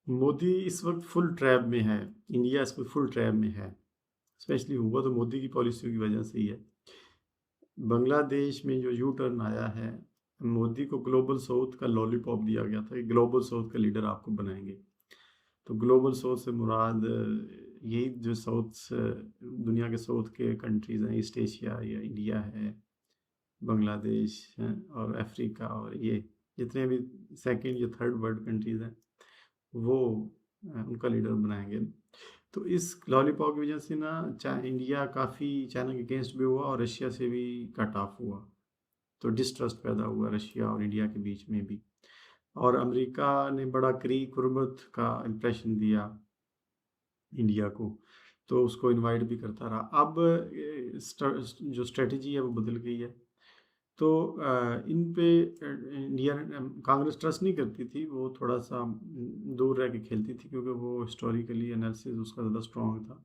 मोदी इस वक्त full trap में है। इंडिया इस वक्त फुल ट्रैप में है। स्पेशली हुआ तो मोदी की पॉलिसियों की वजह से ही है। बांग्लादेश में जो यू टर्न आया है, मोदी को ग्लोबल साउथ का लॉलीपॉप दिया गया था कि ग्लोबल साउथ का लीडर आपको बनाएंगे। तो ग्लोबल साउथ से मुराद यही जो साउथ दुनिया के साउथ के कंट्रीज़ हैं, ईस्ट एशिया या इंडिया है, बांग्लादेश है और अफ्रीका, और ये जितने भी सेकंड या थर्ड वर्ल्ड कंट्रीज़ हैं वो उनका लीडर बनाएंगे। तो इस लॉलीपॉप की वजह से ना इंडिया काफ़ी चाइना के अगेंस्ट भी हुआ और रशिया से भी कट ऑफ हुआ। तो डिस्ट्रस्ट पैदा हुआ रशिया और इंडिया के बीच में भी। और अमेरिका ने बड़ा करीब कुर्बत का इम्प्रेशन दिया इंडिया को, तो उसको इनवाइट भी करता रहा। अब जो स्ट्रेटजी है वो बदल गई है। तो इन पे इंडिया कांग्रेस ट्रस्ट नहीं करती थी, वो थोड़ा सा दूर रह के खेलती थी क्योंकि वो हिस्टोरिकली एनालिसिस उसका ज़्यादा स्ट्रॉन्ग था।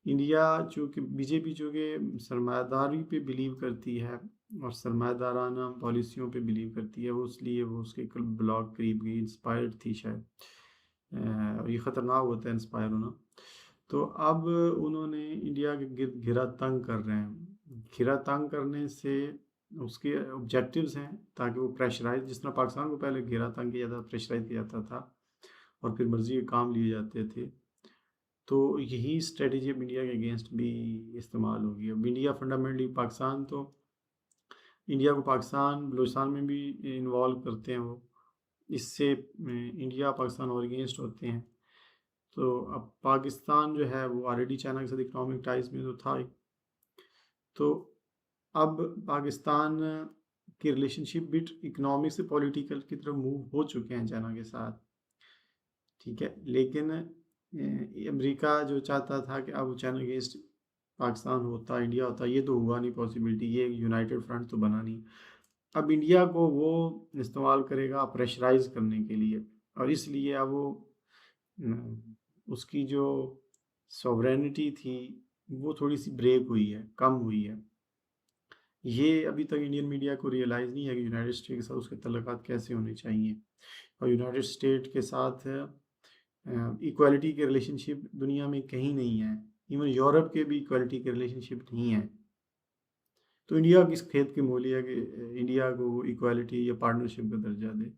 इंडिया चूँकि बीजेपी चूँकि सरमायादारी पे बिलीव करती है और सरमायादाराना पॉलिसियों पे बिलीव करती है, वो इसलिए वो उसके ब्लॉक करीब गई, इंस्पायर्ड थी शायद। और ये ख़तरनाक होता है इंस्पायर होना। तो अब उन्होंने इंडिया के गिर्द घेरा तंग कर रहे हैं। घेरा तंग करने से उसके ऑब्जेक्टिव्स हैं ताकि वो प्रेशराइज, जिस तरह पाकिस्तान को पहले घेरा तंग किया जाता, प्रेशराइज किया जाता था और फिर मर्जी के काम लिए जाते थे। तो यही स्ट्रेटजी अब इंडिया के अगेंस्ट भी इस्तेमाल होगी। अब इंडिया फंडामेंटली पाकिस्तान तो इंडिया को पाकिस्तान बलूचिस्तान में भी इन्वॉल्व करते हैं वो, इससे इंडिया पाकिस्तान और अगेंस्ट होते हैं। तो अब पाकिस्तान जो है वो ऑलरेडी चाइना के साथ इकोनॉमिक टाइज में तो था ही। तो अब पाकिस्तान के रिलेशनशिप भी इकोनॉमिक से पॉलिटिकल की तरफ मूव हो चुके हैं चाइना के साथ, ठीक है। लेकिन अमेरिका जो चाहता था कि अब चाइना अगेंस्ट पाकिस्तान होता, इंडिया होता, ये तो हुआ नहीं पॉसिबिलिटी, ये यूनाइटेड फ्रंट तो बना नहीं। अब इंडिया को वो इस्तेमाल करेगा प्रेशराइज करने के लिए, और इसलिए अब वो उसकी जो सॉवरेनिटी थी वो थोड़ी सी ब्रेक हुई है, कम हुई है। ये अभी तक इंडियन मीडिया को रियलाइज़ नहीं है कि यूनाइटेड स्टेट के साथ उसके तल्लुकात कैसे होने चाहिए। और यूनाइटेड स्टेट के साथ इक्वालिटी के रिलेशनशिप दुनिया में कहीं नहीं है। इवन यूरोप के भी इक्वालिटी के रिलेशनशिप नहीं है। तो इंडिया किस खेत की मूली है कि इंडिया को इक्वालिटी या पार्टनरशिप का दर्जा दे।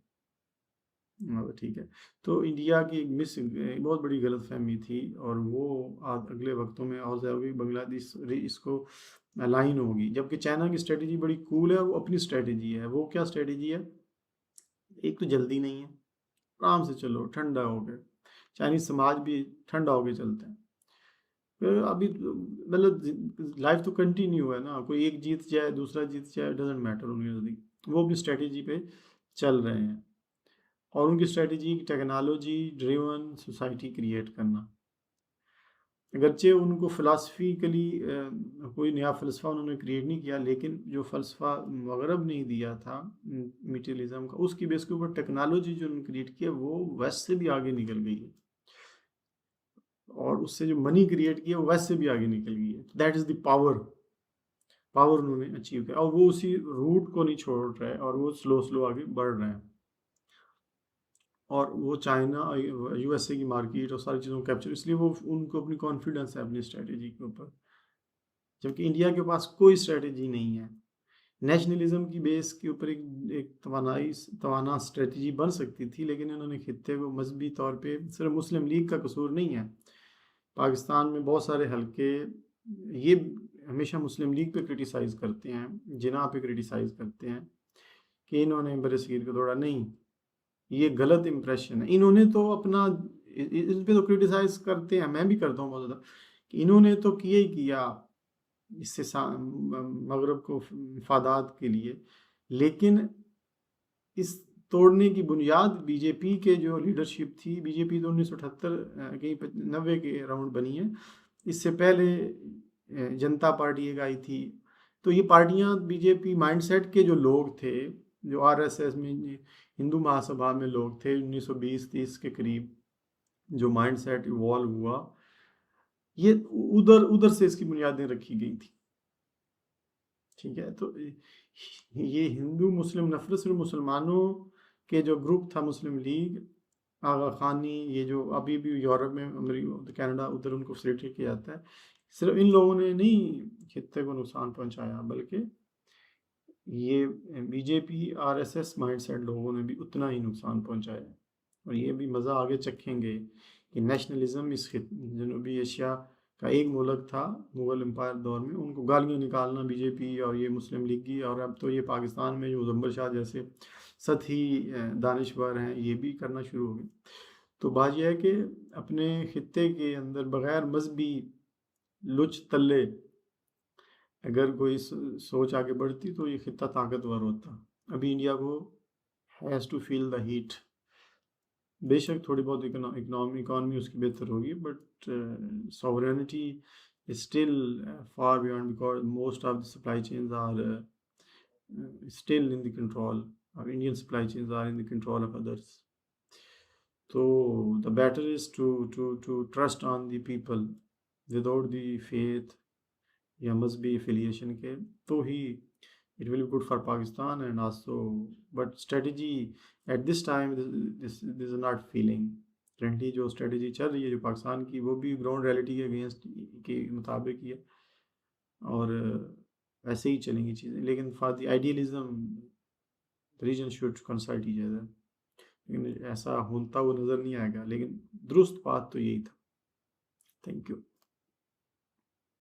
ठीक है। तो इंडिया की एक बहुत बड़ी गलतफहमी थी और वो अगले वक्तों में और ज़्यादा होगी। बांग्लादेश इसको अलाइन होगी, जबकि चाइना की स्ट्रेटजी बड़ी कूल है और वो अपनी स्ट्रेटजी है। वो क्या स्ट्रेटजी है? एक तो जल्दी नहीं है, आराम से चलो, ठंडा हो गए। चाइनीज समाज भी ठंडा होके चलते हैं। फिर अभी मतलब लाइफ तो कंटिन्यू है ना, कोई एक जीत जाए दूसरा जीत जाए, डजेंट मैटर उनके नज़दीक। वो अपनी स्ट्रेटजी पे चल रहे हैं और उनकी strategy technology driven society create करना। अगरचे उनको फ़िलासफ़िकली कोई नया फ़लसफ़ा उन्होंने क्रिएट नहीं किया, लेकिन जो फ़लसफ़ा मगरब ने दिया था मटीरियलिज़म का, उसकी बेस के ऊपर टेक्नोलॉजी जो उन्होंने क्रिएट किया वो वेस्ट से भी आगे निकल गई है, और उससे जो मनी क्रिएट किया वो वेस्ट से भी आगे निकल गई है। That is the power. Power उन्होंने अचीव किया और वो उसी रूट को नहीं छोड़ रहे और वो स्लो स्लो आगे बढ़ रहे हैं। और वो चाइना यूएसए की मार्केट और सारी चीज़ों को कैप्चर, इसलिए वो उनको अपनी कॉन्फिडेंस है अपनी स्ट्रेटजी के ऊपर। जबकि इंडिया के पास कोई स्ट्रेटजी नहीं है। नेशनलिज्म की बेस के ऊपर एक तवाना स्ट्रेटजी बन सकती थी, लेकिन इन्होंने खित्ते को मजहबी तौर पे, सिर्फ मुस्लिम लीग का कसूर नहीं है, पाकिस्तान में बहुत सारे हलके ये हमेशा मुस्लिम लीग पे क्रिटिसाइज़ करते हैं, जिना पे क्रिटिसाइज़ करते हैं कि इन्होंने बरसगीर को तोड़ा। नहीं, ये गलत इम्प्रेशन है। इन्होंने तो अपना इस पे तो क्रिटिसाइज़ करते हैं, मैं भी करता हूँ बहुत ज़्यादा, कि इन्होंने तो किया ही किया इससे मगरब को मफादात के लिए। लेकिन इस तोड़ने की बुनियाद बीजेपी के जो लीडरशिप थी, बीजेपी तो 1978 कहीं 90 के अराउंड बनी है। इससे पहले जनता पार्टी एक आई थी। तो ये पार्टियां बीजेपी माइंडसेट के जो लोग थे, जो आरएसएस में हिंदू महासभा में लोग थे 1920-30 के करीब, जो माइंडसेट इवॉल्व हुआ, ये उधर उधर से इसकी बुनियादें रखी गई थी, ठीक है। तो ये हिंदू मुस्लिम नफरत सिर्फ मुसलमानों के जो ग्रुप था मुस्लिम लीग, आगा खानी, ये जो अभी भी यूरोप में, अमेरिका, कनाडा, उधर उनको फैसिलिटेट किया जाता है। सिर्फ इन लोगों ने नहीं खित्ते को नुकसान पहुंचाया, बल्कि ये बीजेपी आरएसएस माइंडसेट लोगों ने भी उतना ही नुकसान पहुंचाया। और ये भी मज़ा आगे चखेंगे कि नेशनलिज्म इस जनूबी एशिया का एक मुल्क था मुग़ल एम्पायर दौर में, उनको गालियाँ निकालना बीजेपी और ये मुस्लिम लीग की, और अब तो ये पाकिस्तान में जो मुज़म्मल शाह जैसे सतही दानिशवर हैं, ये भी करना शुरू हो गए। तो बात यह है कि अपने खित्ते के अंदर बग़ैर मजहबी लुच तल्ले अगर कोई सोच आगे बढ़ती तो ये खित्ता ताकतवर होता। अभी इंडिया को has to feel the heat. बेशक थोड़ी बहुत इकनॉमी उसकी बेहतर होगी, but sovereignty is still far beyond, because most of the supply chains are still in the control, or Indian supply chains are in the control of others. So the better is to trust on the people without the faith या must be affiliation के, तो ही it will be good for Pakistan and also, but strategy at this time, this is not feeling currently जो strategy चल रही है जो पाकिस्तान की, वो भी ground reality के against के मुताबिक ही है, और वैसे ही चलेंगी चीज़ें, लेकिन for the idealism the region should consult each other, लेकिन ऐसा होता वो नज़र नहीं आएगा, लेकिन दुरुस्त बात तो यही था। Thank you.